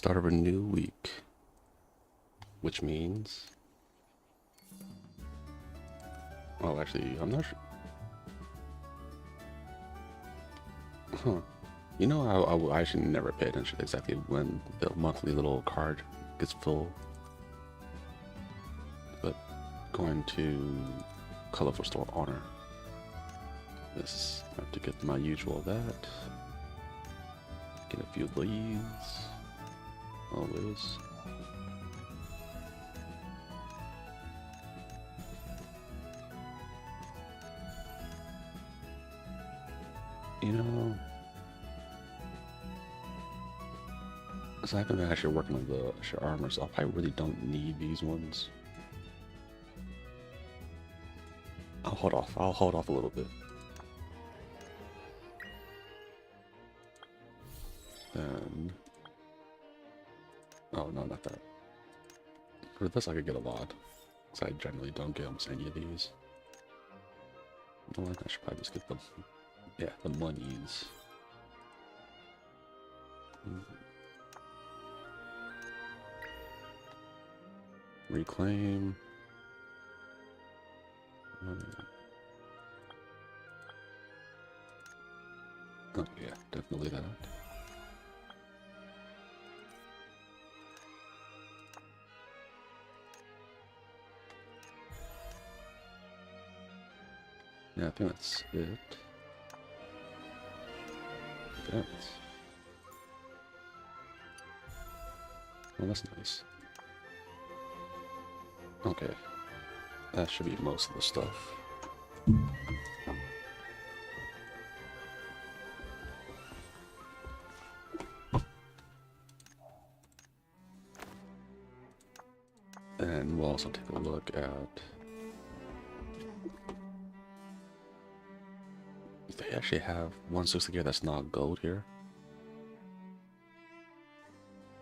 Start of a new week, which means, oh, actually, I'm not sure. Huh. You know, I actually never pay attention to exactly when the monthly little card gets full. But going to Colorful Store Honor. This, I have to get my usual that. Get a few of these. Always. You know, so I've been actually working on the extra armor, so I probably really don't need these ones. I'll hold off. I'll hold off a little bit. Then, oh no, not that. For this, I could get a lot, because I generally don't get almost any of these. You know what? I should probably just get them. Yeah, the monies. Reclaim. Oh yeah, definitely that. Yeah, I think that's it. That's... Oh, that's nice. Okay. That should be most of the stuff. And we'll also take a look at... They actually have one 60 gear that's not gold here.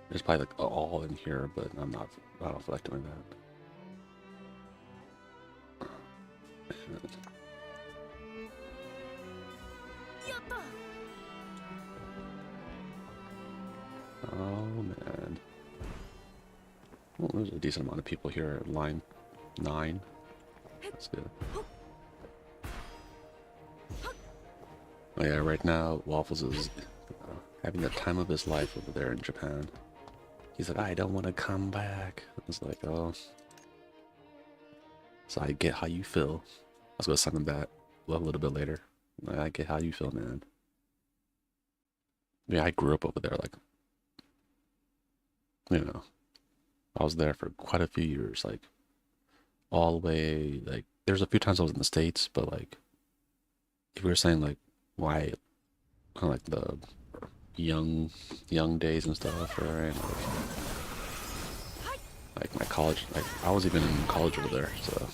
There's probably like all in here, but I don't feel like doing that. Oh man. Well, there's a decent amount of people here at line 9. That's good. Oh yeah, right now Waffles is having the time of his life over there in Japan. He's like, I don't want to come back. I was like, oh. So I get how you feel. I was gonna send him that a little bit later. I get how you feel, man. Yeah, I grew up over there, like, you know, I was there for quite a few years, like, all the way, like, there's a few times I was in the States, but, like, if we were saying, like, why, kind of like the young days and stuff, right? Like my college, like, I was even in college over there, so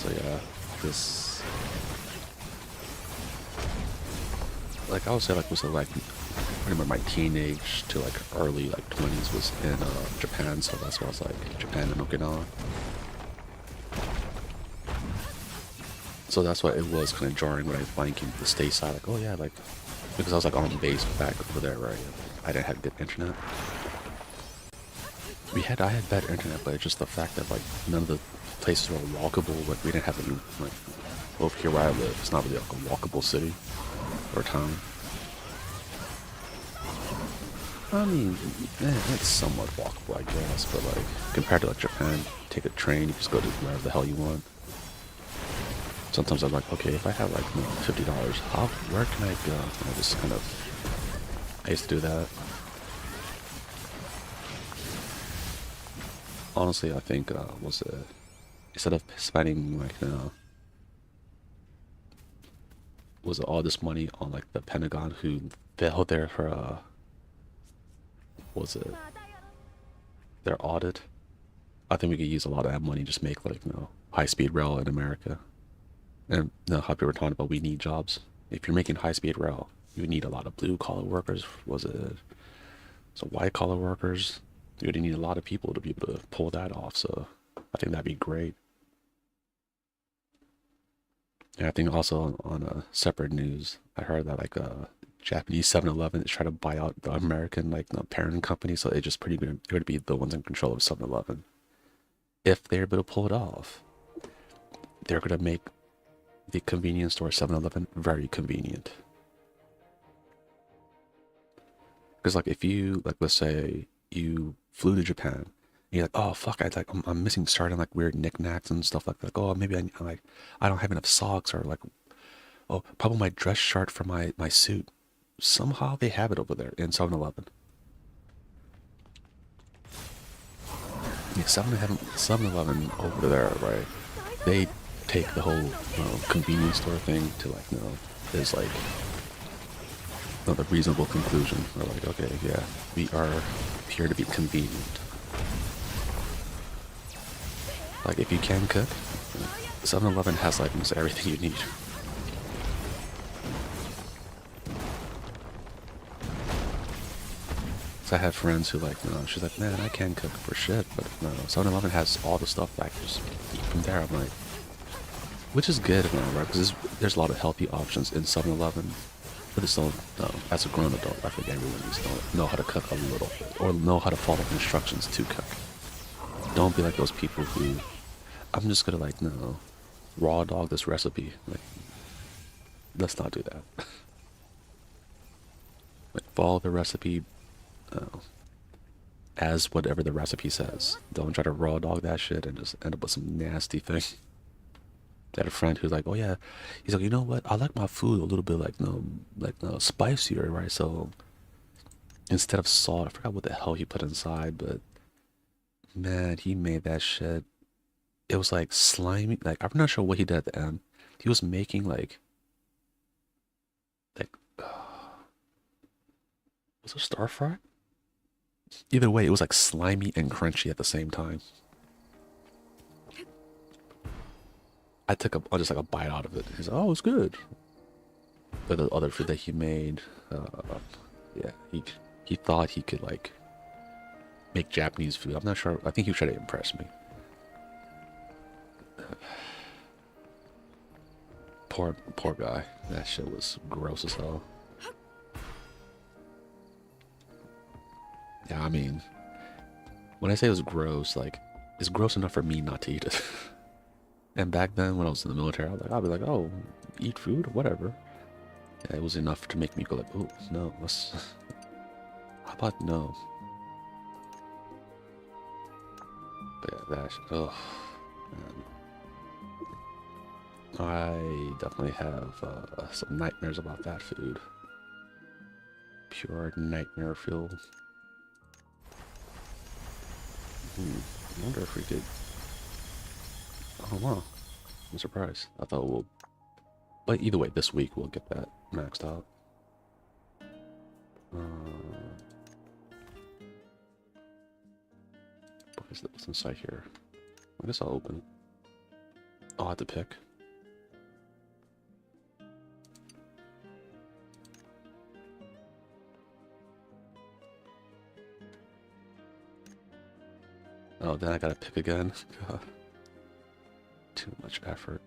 yeah, this, like, I would say, like, was like, pretty much my teenage to, like, early, like, 20s was in, Japan, so that's why I was, like, Japan and Okinawa. So that's why it was kind of jarring when I finally came to the stateside, like, oh yeah, like, because I was, like, on base back over there, right? I didn't have good internet. I had better internet, but it's just the fact that, like, none of the places were walkable. Like, we didn't have any, like, over here where I live, it's not really like a walkable city or town. I mean, it's somewhat walkable, I guess, but, like, compared to, like, Japan, take a train, you just go to wherever the hell you want. Sometimes I'm like, okay, if I have, like, $50, where can I go? And I just kind of, I used to do that. Honestly, I think, instead of spending, like, was it all this money on, like, the Pentagon who failed there for, was it their audit? I think we could use a lot of that money, just make, like, high-speed rail in America. And how people were talking about we need jobs. If you're making high-speed rail, you need a lot of blue-collar workers. So white-collar workers? You would need a lot of people to be able to pull that off. So I think that'd be great. And I think also on a separate news, I heard that like Japanese 7-Eleven is trying to buy out the American like the parent company, so it just pretty good it would be the ones in control of 7-Eleven. If they're able to pull it off, they're gonna make the convenience store 7-Eleven very convenient. Because like if you like let's say you flew to Japan and you're like, oh fuck, I'm missing certain like weird knickknacks and stuff like that. Like, oh maybe I don't have enough socks or like oh probably my dress shirt for my suit. Somehow they have it over there in 7-Eleven. Yeah, 7-Eleven over there, right? They take the whole convenience store thing to like, is like the reasonable conclusion. They're like, okay, yeah, we are here to be convenient. Like, if you can cook, 7-Eleven has like almost everything you need. So I have friends who like, she's like, man, I can cook for shit, but no, 7-Eleven has all the stuff that I can just eat from there. I'm like, which is good, man, right? Because there's a lot of healthy options in 7-Eleven. But it's still, as a grown adult, I think everyone needs to know how to cook a little bit, or know how to follow instructions to cook. Don't be like those people who, I'm just gonna like, no, raw dog this recipe. Like, let's not do that. Like, follow the recipe as whatever the recipe says. Don't try to raw dog that shit and just end up with some nasty thing. I had a friend who's like, oh yeah, he's like, you know what? I like my food a little bit like spicier, right? So instead of salt, I forgot what the hell he put inside, but man, he made that shit. It was like slimy. Like I'm not sure what he did at the end. He was making like was it stir fry? Either way, it was like slimy and crunchy at the same time. I took just like a bite out of it. He's like, oh, it's good. But the other food that he made, yeah, he thought he could like make Japanese food. I'm not sure. I think he was trying to impress me. Poor guy. That shit was gross as hell. Yeah, I mean, when I say it was gross, like, it's gross enough for me not to eat it. And back then, when I was in the military, I'd be like, oh, eat food, whatever. Yeah, it was enough to make me go like, oh, no, let's... How about no? But yeah, that shit, ugh. Man. I definitely have some nightmares about that food. Pure nightmare fuel. I wonder if we could... Oh wow, I'm surprised. I thought we'll... But either way, this week we'll get that maxed out. What's inside here? I guess I'll open it. I'll have to pick. Oh, then I gotta pick again. God. Too much effort.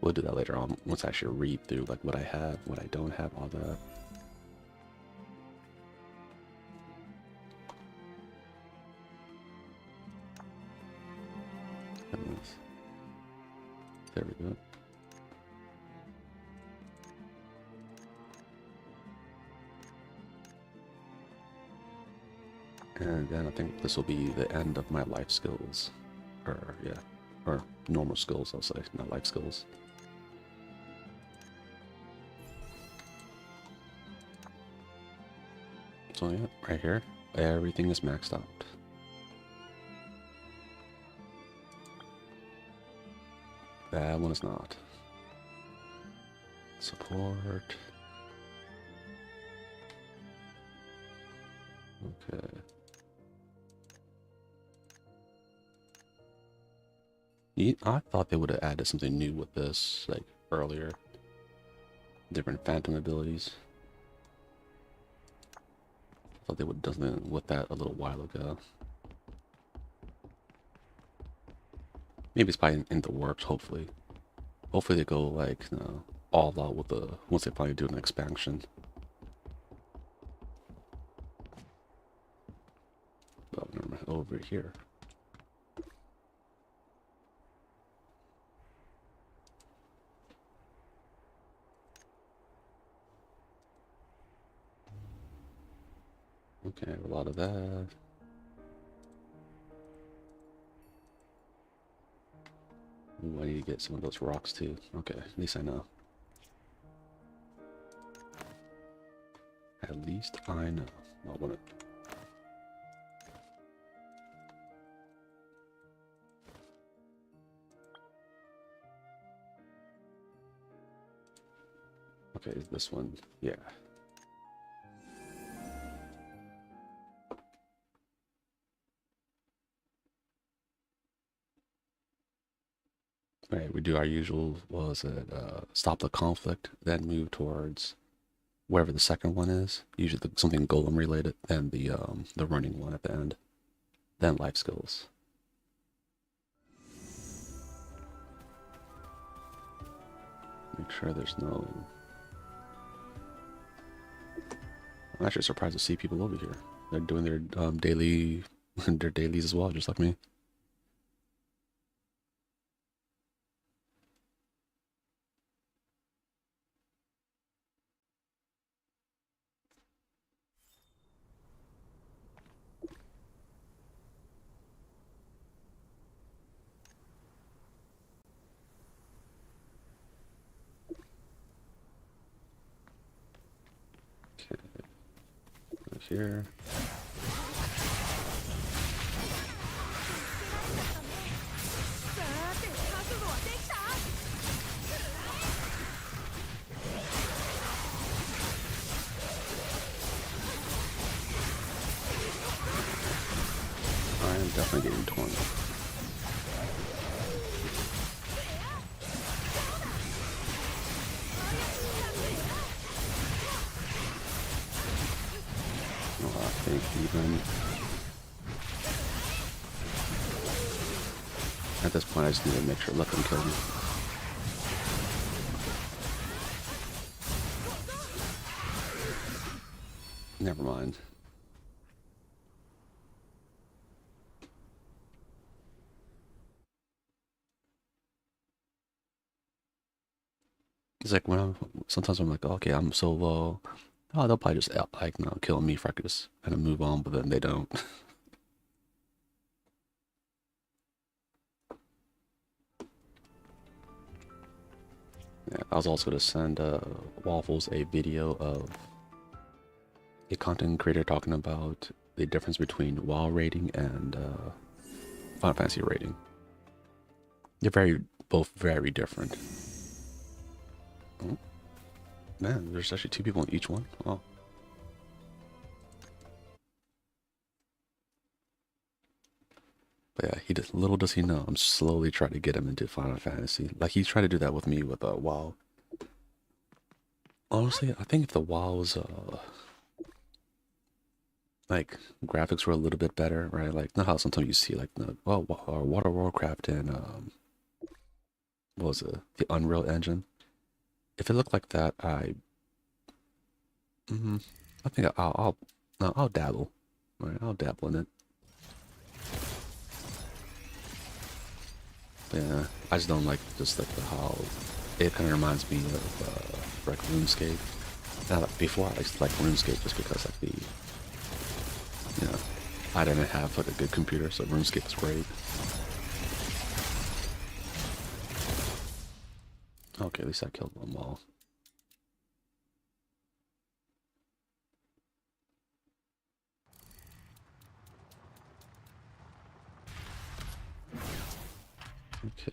We'll do that later on once I actually read through like what I have, what I don't have, all that. Goodness. There we go. And then I think this will be the end of my life skills. Or, yeah. Or normal skills, I'll say, not life skills. So yeah, right here, everything is maxed out. That one is not. Support. Okay. I thought they would have added something new with this, like, earlier. Different phantom abilities. I thought they would have done something with that a little while ago. Maybe it's probably in the works, hopefully. Hopefully they go like all out with the once they finally do an expansion. Oh, never mind. Over here. Okay, a lot of that. Ooh, I need to get some of those rocks too. Okay, at least I know. At least I know. I want it. Okay, is this one? Yeah. Right, we do our usual, was it, stop the conflict, then move towards wherever the second one is, usually something golem related, then the running one at the end, then life skills. Make sure there's no... I'm actually surprised to see people over here. They're doing their daily, their dailies as well, just like me. Okay, right here. I am definitely getting torn. Oh, I think even at this point, I just need to make sure let them kill me. Never mind. It's like when sometimes I'm like, okay, I'm so low. Oh, they'll probably just like kill me if I could just kind of move on, but then they don't. Yeah, I was also gonna send Waffles a video of a content creator talking about the difference between WoW rating and Final Fantasy rating. They're both very different. Oh, man, there's actually 2 people in each one. Oh. But yeah, little does he know, I'm slowly trying to get him into Final Fantasy. Like he's trying to do that with me with WoW. Honestly, I think if the WoW was like graphics were a little bit better, right? Like not how sometimes you see like the Water Warcraft and what was it, the Unreal Engine. If it looked like that, I think I'll dabble. Right, I'll dabble in it. But yeah, I just don't like just like how it kind of reminds me of like RuneScape. Now, like, before I used to like RuneScape just because like you know, I didn't have like a good computer, so RuneScape was great. Okay, at least I killed them all. Okay.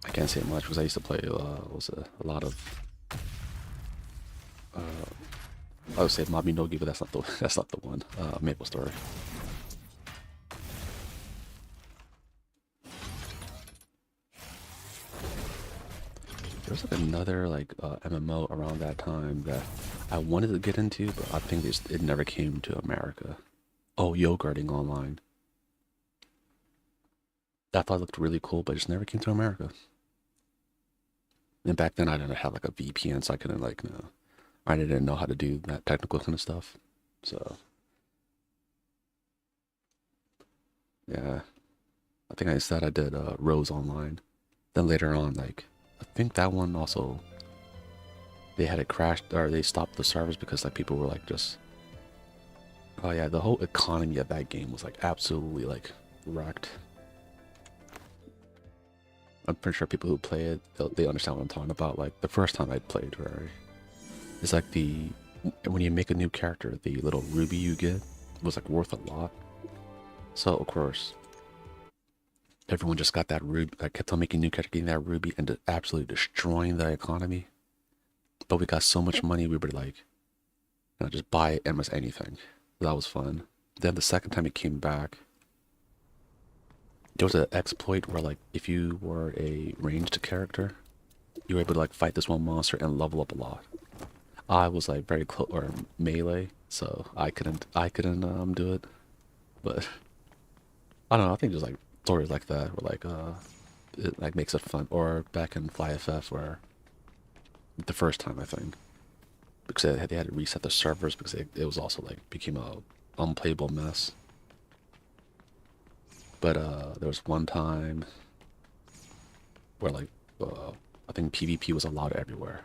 I can't say much because I used to play was a lot of I would say Mabi Nogi, but that's not the one. Maple Story. There's like another like MMO around that time that I wanted to get into, but I think it never came to America. Oh, Yogurting Online. I thought it looked really cool, but it just never came to America. And back then I didn't have like a VPN, so I couldn't like, I didn't know how to do that technical kind of stuff. So yeah, I think I said I did Rose Online. Then later on, like I think that one also they had it crashed or they stopped the servers because like people were like just, oh yeah, the whole economy of that game was like absolutely like wrecked. I'm pretty sure people who play it, they understand what I'm talking about. Like the first time I played, right? It's like when you make a new character, the little ruby you get was like worth a lot. So of course, everyone just got that ruby. I kept on making new character, getting that ruby, and absolutely destroying the economy. But we got so much money, we were like, just buy almost anything. That was fun. Then the second time it came back, there was an exploit where like if you were a ranged character, you were able to like fight this one monster and level up a lot. I was like very close or melee, so I couldn't do it. But I don't know. I think just like stories like that, where like it like makes it fun. Or back in Fly FF, where the first time I think, because they had to reset the servers because it was also like became a unplayable mess. But there was one time where like I think PvP was allowed everywhere.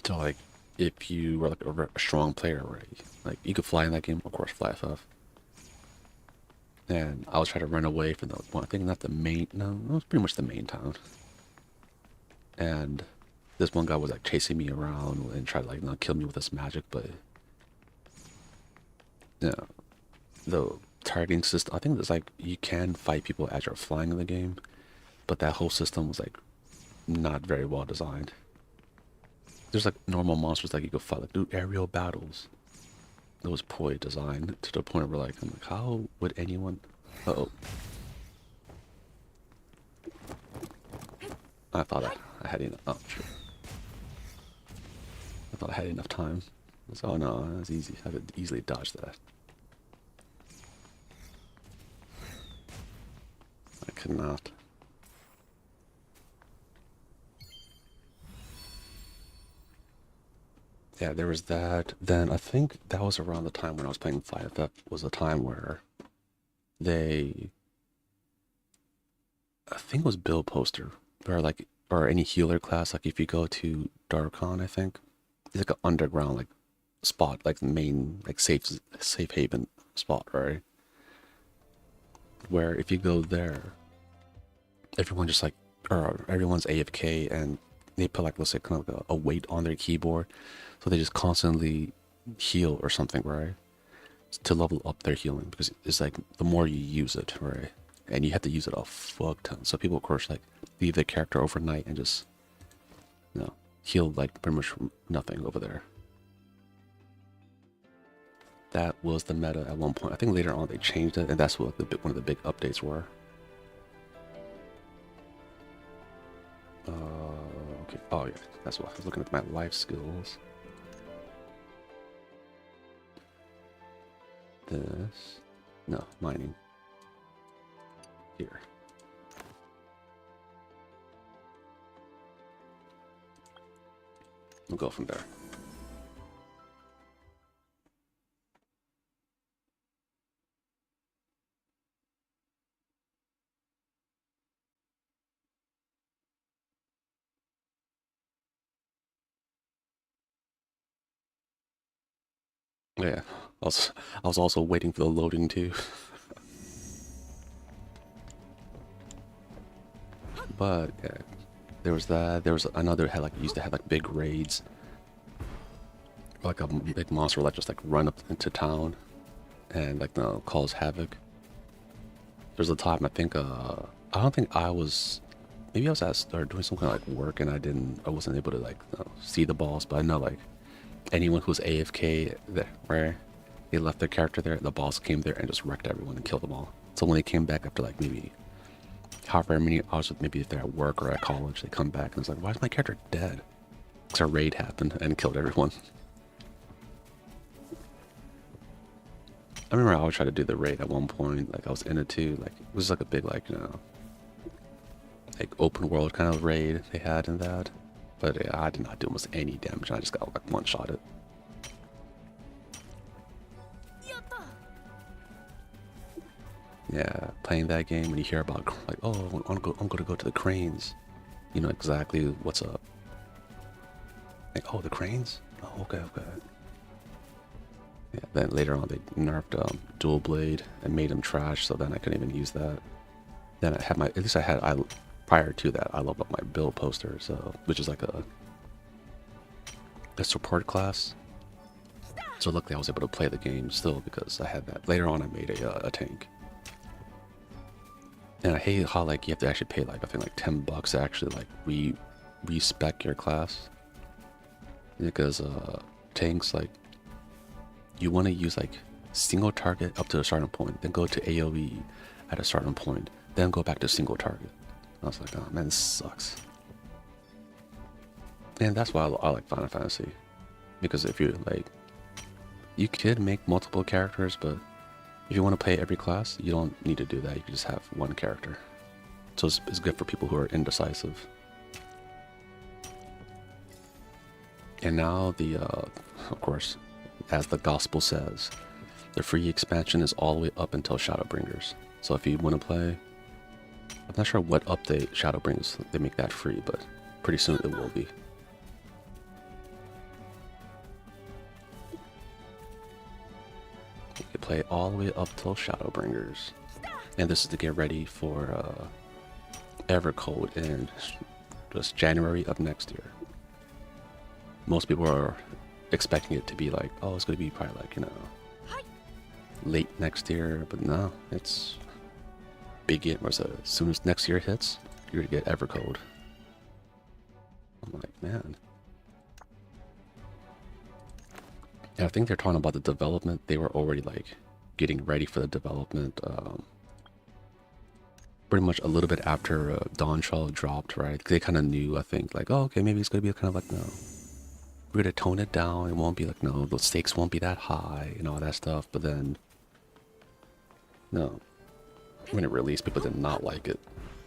So like if you were like a strong player already, like you could fly in that game, of course, Fly FF. And I was trying to run away from the one. I think not the main. No, it was pretty much the main town. And this one guy was like chasing me around and tried to like not kill me with his magic, but yeah, the targeting system. I think there's like you can fight people as you're flying in the game, but that whole system was like not very well designed. There's like normal monsters that you go fight, like do aerial battles. It was poorly designed to the point where like I'm like, how would anyone? Uh-oh. I thought I had enough. Oh, sure. I thought I had enough time. I was, oh no, that's easy. I could easily dodge that. I could not. Yeah, there was that. Then I think that was around the time when I was playing 5F was a time where they, I think it was Bill Poster, or like, or any healer class, like if you go to Darkon, I think, it's like an underground like spot, like the main like safe haven spot, right? Where if you go there, everyone just like, or everyone's AFK and they put like, let's say kind of like a weight on their keyboard. So they just constantly heal or something, right? To level up their healing, because it's like the more you use it, right? And you have to use it a fuck ton. So people, of course, like leave their character overnight and just, heal like pretty much nothing over there. That was the meta at one point. I think later on they changed it, and that's what one of the big updates were. Okay. Oh yeah, that's what I was looking at my life skills. This, no, mining. Here. We'll go from there. Yeah, I was also waiting for the loading too. But yeah, there was that. There was another had like used to have like big raids, like a big monster like just like run up into town, and like cause havoc. There's a time I think I don't think I was, maybe I was at or doing some kind of like work and I wasn't able to like see the boss, but I know like anyone who's AFK there, where they left their character there, the boss came there and just wrecked everyone and killed them all. So when they came back after like maybe however many hours, maybe if they're at work or at college, they come back and it's like, why is my character dead? Because a raid happened and killed everyone. I remember I always tried to do the raid at one point. Like I was in it too. Like it was like a big like like open world kind of raid they had in that. But yeah, I did not do almost any damage. I just got like one shot it. Yeah, playing that game when you hear about like, oh, I'm gonna go to the cranes. You know exactly what's up. Like, oh, the cranes? Oh, okay, okay. Yeah, then later on they nerfed dual blade and made him trash, so then I couldn't even use that. Then I had at least prior to that, I leveled up my build poster, so, which is like a support class. So luckily I was able to play the game still because I had that. Later on I made a tank. And I hate how like you have to actually pay like I think like $10 to actually like respec your class. Because tanks like you want to use like single target up to a certain point, then go to AoE at a certain point, then go back to single target. I was like, oh man, this sucks. And that's why I like Final Fantasy. Because if you're like, you could make multiple characters, but if you want to play every class, you don't need to do that. You can just have one character. So it's good for people who are indecisive. And now of course, as the gospel says, the free expansion is all the way up until Shadowbringers. So if you want to play, I'm not sure what update Shadowbringers they make that free, but pretty soon it will be. You can play all the way up till Shadowbringers. And this is to get ready for Evercode in just January of next year. Most people are expecting it to be like, oh, it's going to be probably like, late next year, but no, it's as soon as next year hits, you're going to get Evercode. I'm like, man. And I think they're talking about the development. They were already like getting ready for the development. Pretty much a little bit after Dawntrail dropped, right? They kind of knew, I think, like, oh, okay, maybe it's going to be kind of like, no. We're going to tone it down. It won't be like, no, the stakes won't be that high and all that stuff. But then, no. When it released, people did not like it.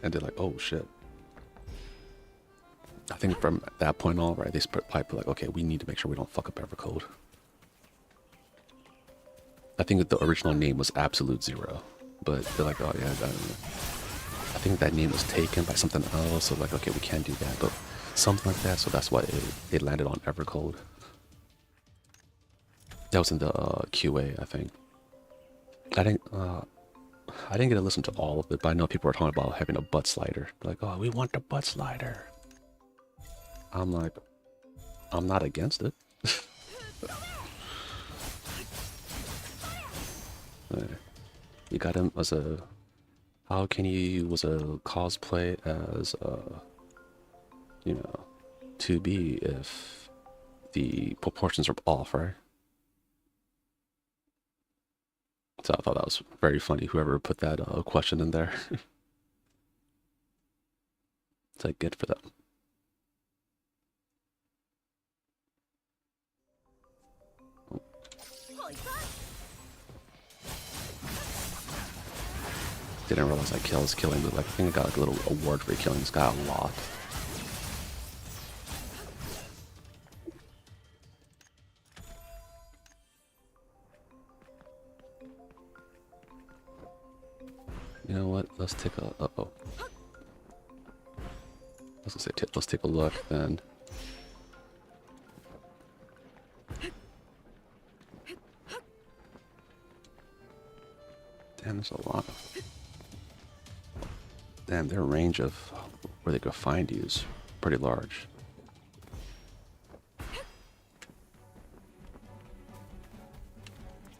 And they're like, oh, shit. I think from that point on, right, they probably like, okay, we need to make sure we don't fuck up Evercode. I think that the original name was Absolute Zero. But they're like, oh, yeah, I think that name was taken by something else. So like, okay, we can't do that. But something like that. So that's why it landed on Evercode. That was in the QA, I think. I didn't get to listen to all of it, but I know people were talking about having a butt slider. They're like, oh, we want the butt slider. I'm like, I'm not against it. You got him as a... How can you use a cosplay as a... 2B if the proportions are off, right? So I thought that was very funny, whoever put that question in there. It's like, good for them. Didn't realize I was killing, but like, I think I got like a little award for killing this guy a lot. You know what? Let's take a... Uh-oh. I was gonna say, let's take a look then. Damn, there's a lot of... Damn, their range of where they could find you is pretty large.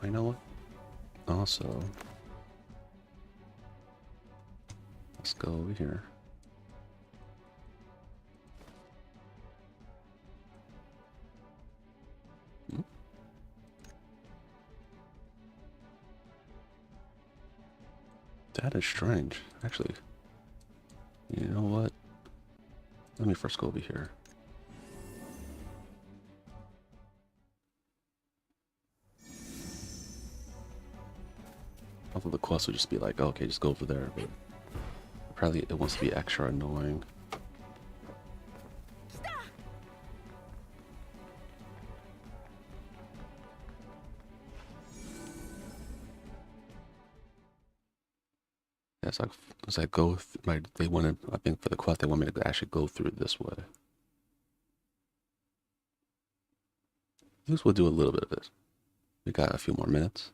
You know what? Also... Let's go over here. That is strange. Actually, you know what? Let me first go over here. I thought the quest would just be like, okay, just go over there, but apparently it wants to be extra annoying. Yeah, it's like go. They wanted. I think for the quest, they want me to actually go through this way. This will do a little bit of it. We got a few more minutes.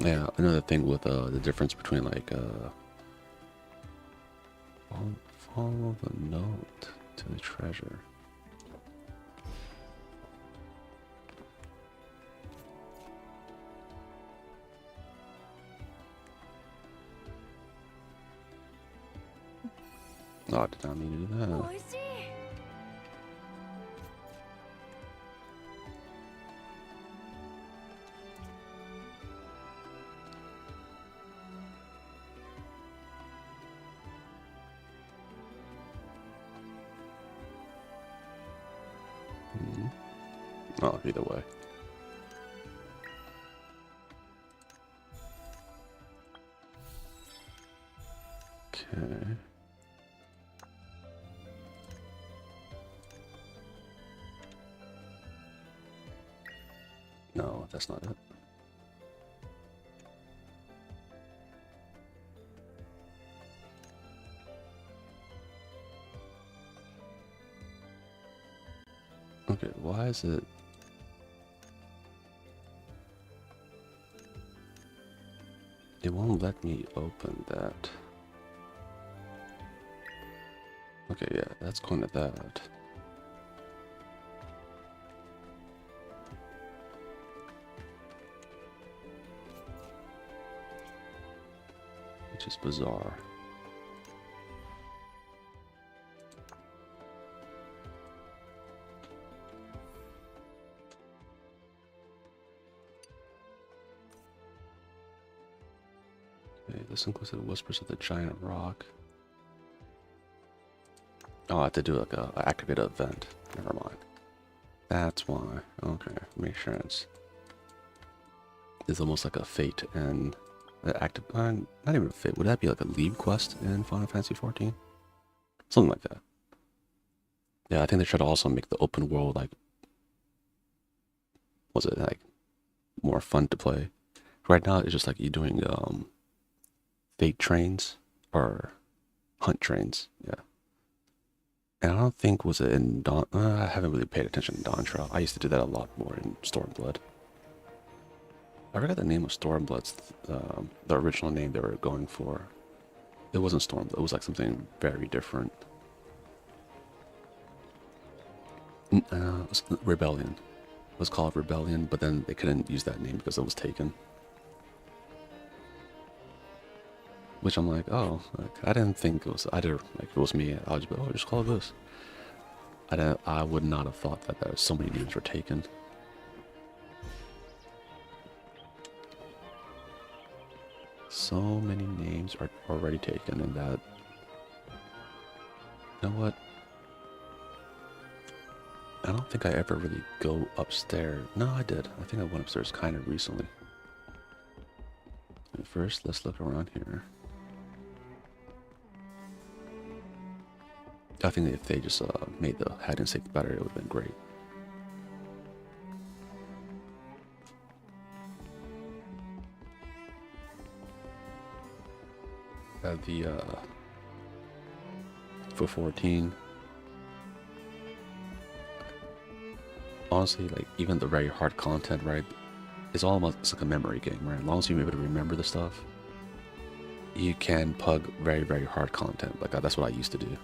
Yeah, another thing with the difference between like follow the note to the treasure. Oh, I did not mean to do that. Oh, either way. Okay. No, that's not it. Okay, why is it? It won't let me open that. Okay, yeah, that's going to that. Which is bizarre. Okay, this includes the whispers of the giant rock. Oh, I have to do like a activate an event. Never mind. That's why. Okay, make sure it's almost like a fate and active. Not even a fate. Would that be like a leave quest in Final Fantasy 14? Something like that. Yeah, I think they try to also make the open world like, was it like more fun to play? Right now it's just like you're doing fate trains or hunt trains. Yeah. And I don't think, was it in Dawn? I haven't really paid attention to Dawn Trail. I used to do that a lot more in Stormblood. I forgot the name of Stormblood's, the original name they were going for. It wasn't Stormblood, it was like something very different. It was Rebellion. It was called Rebellion, but then they couldn't use that name because it was taken. Which I'm like, oh, like, I didn't think it was, like if it was me, I would just be, oh, just call it this. I would not have thought that so many names were taken. So many names are already taken in that. You know what? I don't think I ever really go upstairs. No, I did. I think I went upstairs kind of recently. And first, let's look around here. I think if they just made the hide and seek better, it would have been great. For 14. Honestly, like even the very hard content, right? It's almost like a memory game, right? As long as you're able to remember the stuff, you can pug very, very hard content. Like that's what I used to do.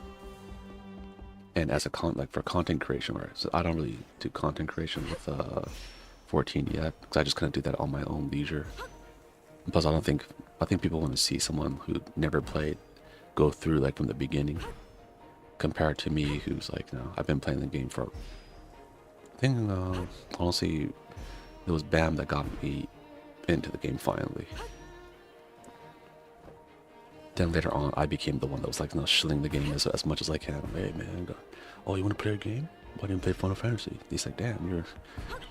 And as a like for content creation, right? So I don't really do content creation with 14 yet, because I just couldn't do that on my own leisure. And plus, I think people want to see someone who never played go through like from the beginning, compared to me, who's like, you know, I've been playing the game for. I think honestly, it was Bam that got me into the game finally. Then later on, I became the one that was like, shilling the game as much as I can. Hey man, oh, you want to play a game? Why didn't you play Final Fantasy? He's like, damn, you're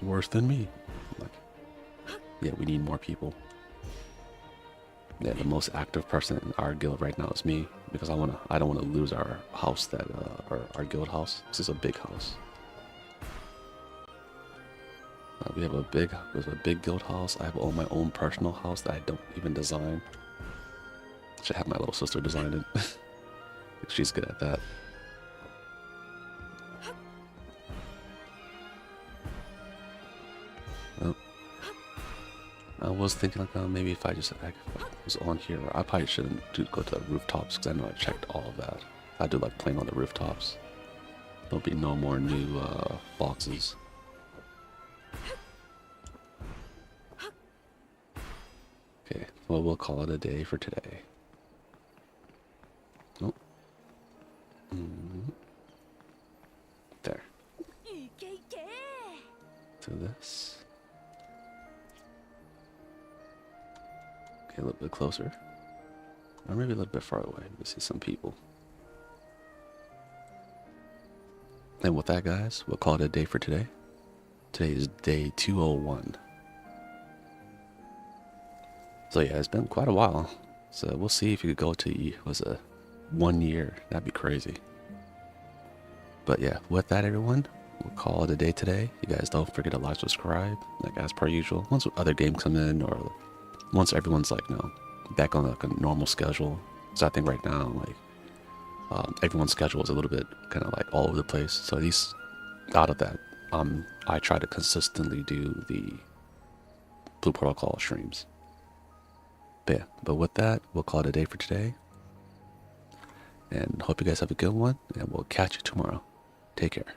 worse than me. I'm like, yeah, we need more people. Yeah, the most active person in our guild right now is me, because I don't wanna lose our house our guild house. This is a big house. We have a big guild house. I have my own personal house that I don't even design. Should have my little sister design it. She's good at that. Oh. I was thinking like maybe if I was on here, I probably shouldn't go to the rooftops because I know I checked all of that. I do like playing on the rooftops. There'll be no more new boxes. Okay, well we'll call it a day for today. Oh. There. To this. Okay, a little bit closer. Or maybe a little bit far away to see some people. And with that, guys, we'll call it a day for today. Today is day 201. So yeah, it's been quite a while. So we'll see if you could go to, was a 1 year. That'd be crazy. But yeah, with that, everyone, we'll call it a day today. You guys don't forget to like, subscribe, like as per usual. Once other games come in, or once everyone's like, back on like a normal schedule. So I think right now, like, everyone's schedule is a little bit kind of like all over the place. So at least out of that, I try to consistently do the Blue Protocol streams. But yeah, but with that, we'll call it a day for today. And hope you guys have a good one, and we'll catch you tomorrow. Take care.